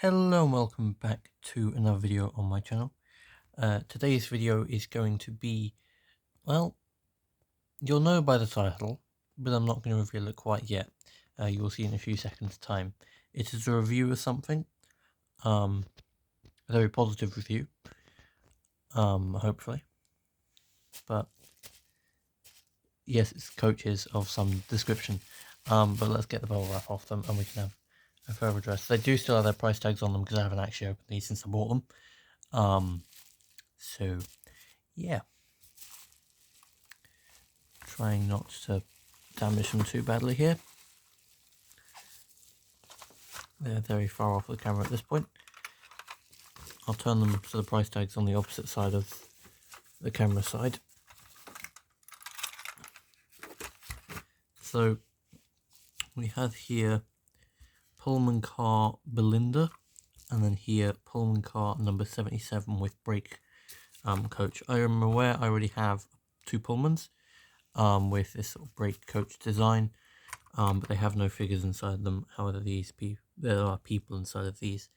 Hello and welcome back to another video on my channel. Today's video is going to be, well, you'll know by the title, but I'm not going to reveal it quite yet. You will see in a few seconds time. It is a review of something, a very positive review, hopefully, but yes, it's coaches of some description, but let's get the bubble wrap off them and we can have a further address. They do still have their price tags on them because I haven't actually opened these since I bought them. So yeah, trying not to damage them too badly here. They're very far off the camera at this point. I'll turn them so the price tag's on the opposite side of the camera side. So we have here Pullman car Belinda, and then here Pullman car number 77 with brake coach. I am aware I already have two Pullmans with this sort of brake coach design, but they have no figures inside them. However, there are people inside of these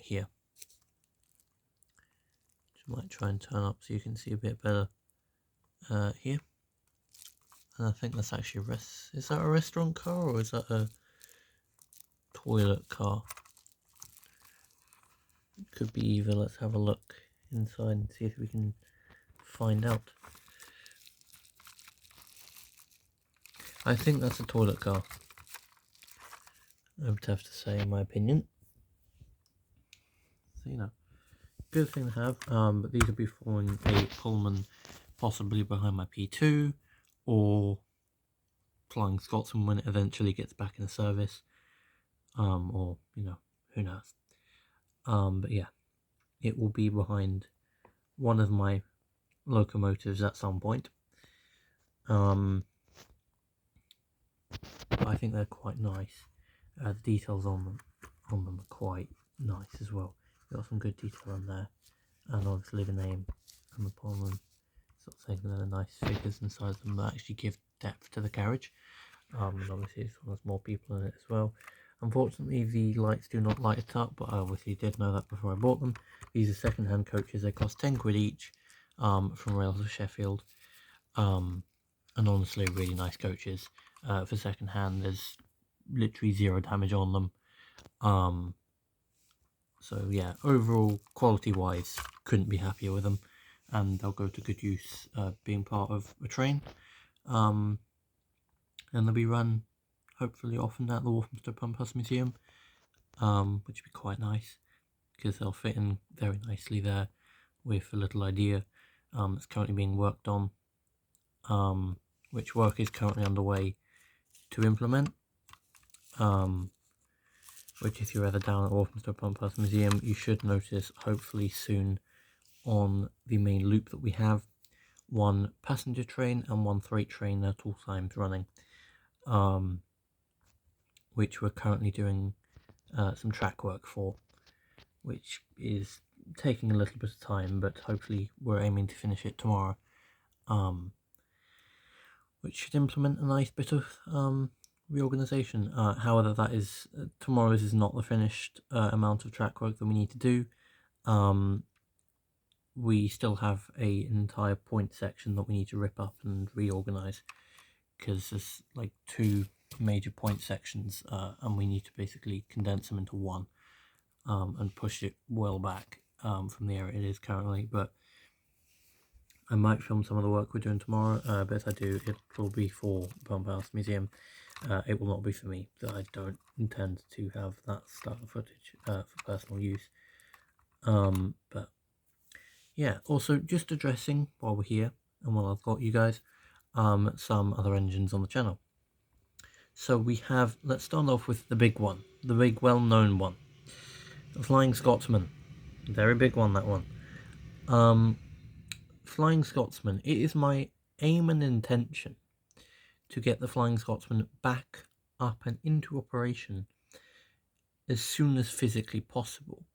here. Just might try and turn up so you can see a bit better here. And I think that's actually is that a restaurant car or is that a toilet car? It could be either. Let's have a look inside and see if we can find out. I think that's a toilet car, I would have to say, in my opinion. So, good thing to have, but these will be following a Pullman possibly behind my P2, or Flying Scotsman when it eventually gets back in service, or, who knows. But yeah, it will be behind one of my locomotives at some point. But I think they're quite nice. The details on them are quite nice as well. Got some good detail on there, and obviously the name and the Pullman sort of thing. And then the nice figures inside them that actually give depth to the carriage. And obviously this one has more people in it as well. Unfortunately, the lights do not light it up, but I obviously did know that before I bought them. These are second-hand coaches. They cost 10 quid each, from Rails of Sheffield. And honestly, really nice coaches. For second-hand, there's literally zero damage on them. So yeah, overall, quality-wise, couldn't be happier with them. And they'll go to good use being part of a train. And they'll be run hopefully often at the Walthamstow Pump House Museum, which would be quite nice because they'll fit in very nicely there with a little idea that's currently being worked on, which work is currently underway to implement, which if you're ever down at Walthamstow Pump House Museum, you should notice hopefully soon on the main loop that we have, one passenger train and one freight train at all times running, which we're currently doing some track work for, which is taking a little bit of time, but hopefully we're aiming to finish it tomorrow, which should implement a nice bit of reorganization. However, that is tomorrow's is not the finished amount of track work that we need to do. We still have an entire point section that we need to rip up and reorganize, because there's like two major point sections, and we need to basically condense them into one, and push it well back from the area it is currently. But I might film some of the work we're doing tomorrow, but if I do, it will be for Pump House Museum. It will not be for me, that I don't intend to have that style of footage for personal use. But yeah, also just addressing while we're here and while I've got you guys, some other engines on the channel. So we have, let's start off with the big one, the big well-known one, the Flying Scotsman. Very big one, that one. Flying Scotsman, it is my aim and intention to get the Flying Scotsman back up and into operation as soon as physically possible,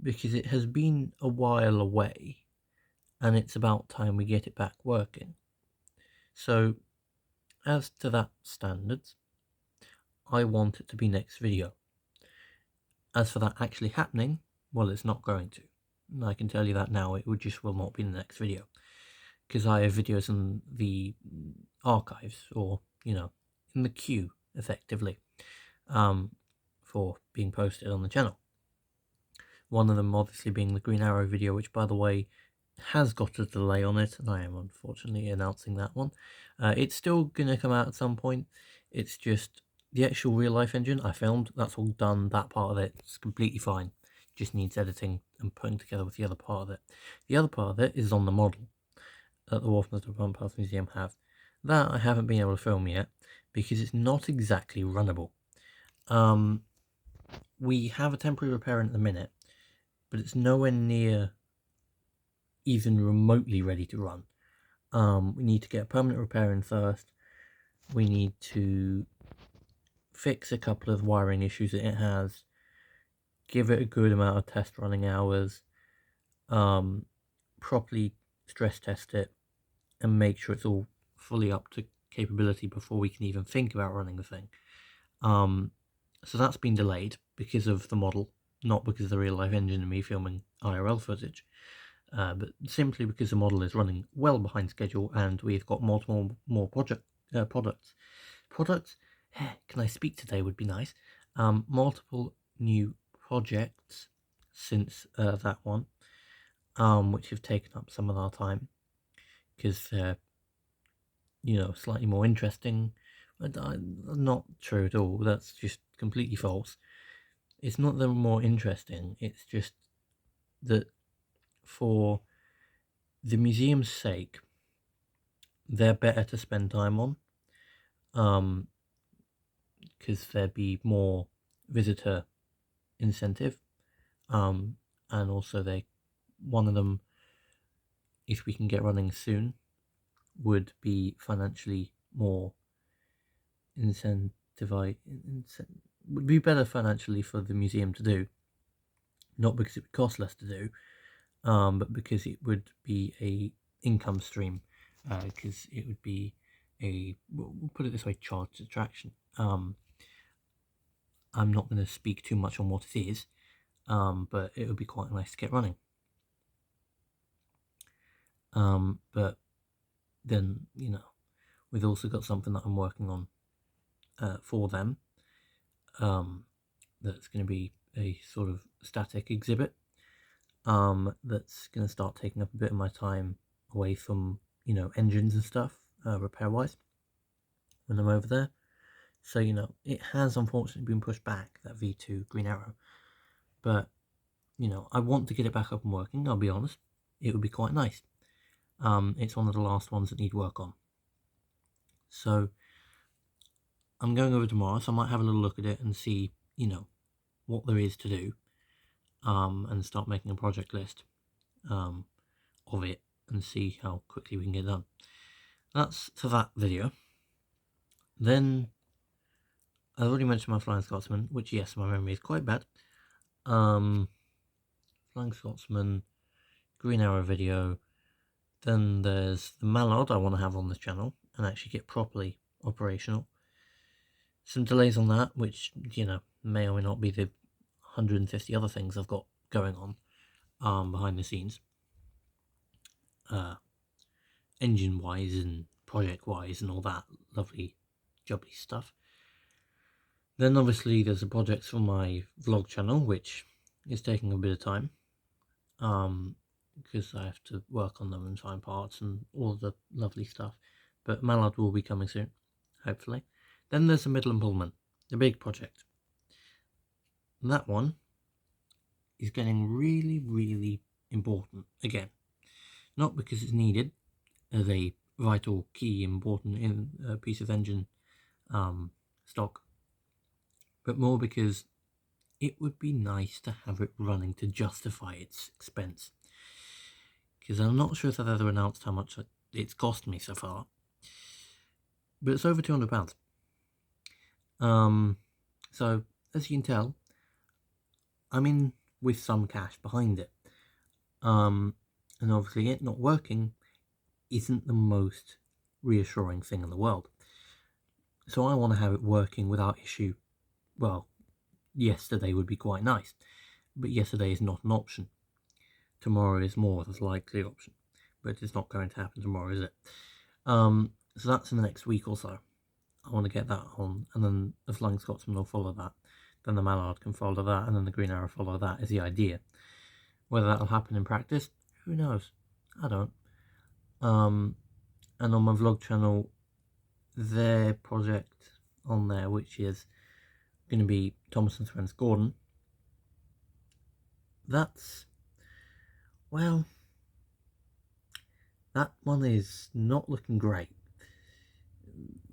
because it has been a while away and it's about time we get it back working. So as to that standards, I want it to be next video. As for that actually happening, well, it's not going to. And I can tell you that now, it just will not be in the next video. Because I have videos in the archives, or, in the queue, effectively, for being posted on the channel. One of them obviously being the Green Arrow video, which, by the way, has got a delay on it, and I am unfortunately announcing that one. It's still going to come out at some point. It's just the actual real-life engine I filmed, that's all done. That part of it's completely fine. Just needs editing and putting together with the other part of it. The other part of it is on the model that the Wharfmaster Pumphouse Museum have. That I haven't been able to film yet because it's not exactly runnable. We have a temporary repair at the minute, but it's nowhere near even remotely ready to run. We need to get a permanent repair in first. We need to fix a couple of wiring issues that it has, give it a good amount of test running hours, properly stress test it, and make sure it's all fully up to capability before we can even think about running the thing. So that's been delayed because of the model, not because of the real life engine and me filming IRL footage, but simply because the model is running well behind schedule and we've got multiple more products. Can I speak today would be nice. Multiple new projects since that one, which have taken up some of our time because they're, slightly more interesting. Not true at all. That's just completely false. It's not that they're more interesting. It's just that for the museum's sake, they're better to spend time on. Because there'd be more visitor incentive. And also one of them, if we can get running soon, would be financially more would be better financially for the museum to do, not because it would cost less to do, but because it would be a income stream, because it would be we'll put it this way, charged attraction. I'm not going to speak too much on what it is, but it would be quite nice to get running. But then, we've also got something that I'm working on for them, that's going to be a sort of static exhibit, that's going to start taking up a bit of my time away from, engines and stuff, repair-wise, when I'm over there. So, it has unfortunately been pushed back, that V2 Green Arrow, but, I want to get it back up and working, I'll be honest. It would be quite nice. It's one of the last ones that need work on. So I'm going over tomorrow, so I might have a little look at it and see, what there is to do, and start making a project list of it and see how quickly we can get done. That's to that video. Then I already mentioned my Flying Scotsman, which, yes, my memory is quite bad. Flying Scotsman, Green Arrow video. Then there's the Mallard I want to have on this channel and actually get properly operational. Some delays on that, which, may or may not be the 150 other things I've got going on behind the scenes. Engine-wise and project-wise and all that lovely, jubbly stuff. Then obviously there's the projects for my vlog channel, which is taking a bit of time. Because I have to work on them and find parts and all the lovely stuff. But Mallard will be coming soon, hopefully. Then there's the Midland Pullman, the big project. And that one is getting really, really important again. Not because it's needed as a vital, key, important piece of engine stock, but more because it would be nice to have it running to justify its expense. Because I'm not sure if I've ever announced how much it's cost me so far, but it's over £200. So as you can tell, I'm in with some cash behind it, and obviously it not working isn't the most reassuring thing in the world. So I want to have it working without issue, well, yesterday would be quite nice, but yesterday is not an option. Tomorrow is more of a likely option, but it's not going to happen tomorrow, is it? So that's in the next week or so. I want to get that on, and then the Flying Scotsman will follow that. Then the Mallard can follow that, and then the Green Arrow follow that, is the idea. Whether that'll happen in practice, who knows? I don't. And on my vlog channel, their project on there, which is going to be Thomas and Friends Gordon, that's, well, that one is not looking great.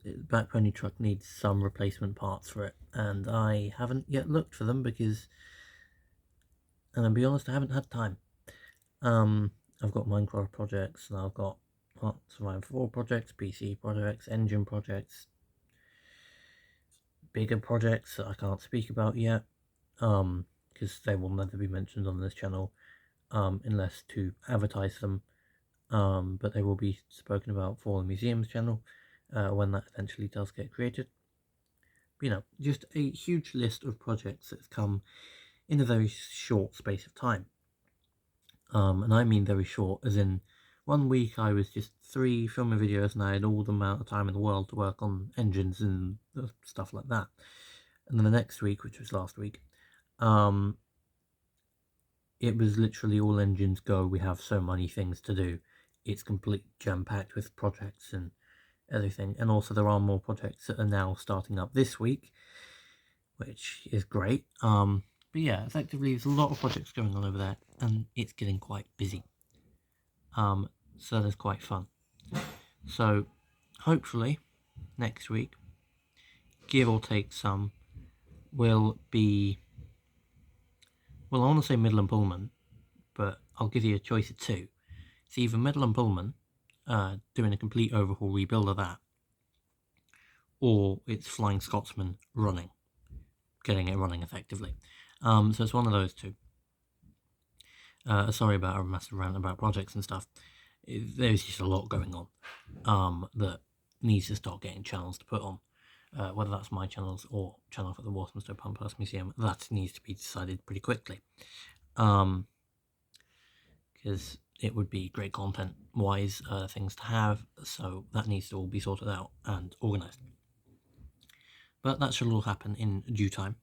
The back pony truck needs some replacement parts for it, and I haven't yet looked for them because, and I'll be honest, I haven't had time. I've got Minecraft projects, and I've got Survivor 4 projects, PC projects, engine projects, bigger projects that I can't speak about yet, because they will never be mentioned on this channel, unless to advertise them, but they will be spoken about for the museum's channel, when that eventually does get created. But, you know, just a huge list of projects that have come in a very short space of time. And I mean very short, as in 1 week I was just 3 filming videos and I had all the amount of time in the world to work on engines and stuff like that. And then the next week, which was last week, it was literally all engines go, we have so many things to do. It's completely jam-packed with projects and everything. And also there are more projects that are now starting up this week, which is great. But yeah, effectively there's a lot of projects going on over there, and it's getting quite busy. So that is quite fun. So hopefully next week, give or take some, will be, well, I want to say Midland Pullman, but I'll give you a choice of 2. It's either Midland Pullman, doing a complete overhaul rebuild of that, or it's Flying Scotsman running, getting it running effectively. So it's one of those 2. Sorry about a massive rant about projects and stuff. There's just a lot going on that needs to start getting channels to put on. Whether that's my channels or channel for the Walthamstow Pumperhouse Museum, that needs to be decided pretty quickly. Because it would be great content-wise things to have, so that needs to all be sorted out and organised. But that should all happen in due time.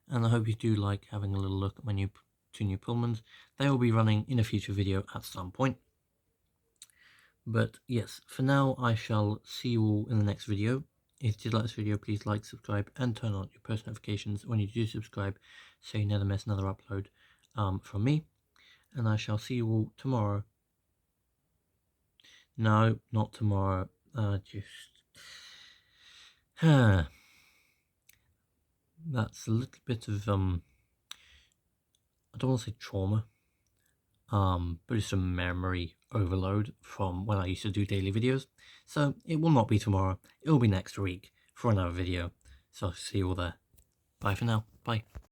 And I hope you do like having a little look at my 2 new Pullmans. They will be running in a future video at some point. But yes, for now I shall see you all in the next video. If you did like this video, please like, subscribe, and turn on your post notifications when you do subscribe, so you never miss another upload from me. And I shall see you all tomorrow. No, not tomorrow. That's a little bit of I don't want to say trauma, but it's a memory overload from when I used to do daily videos. So it will not be tomorrow, it will be next week for another video. So I'll see you all there. Bye for now. Bye.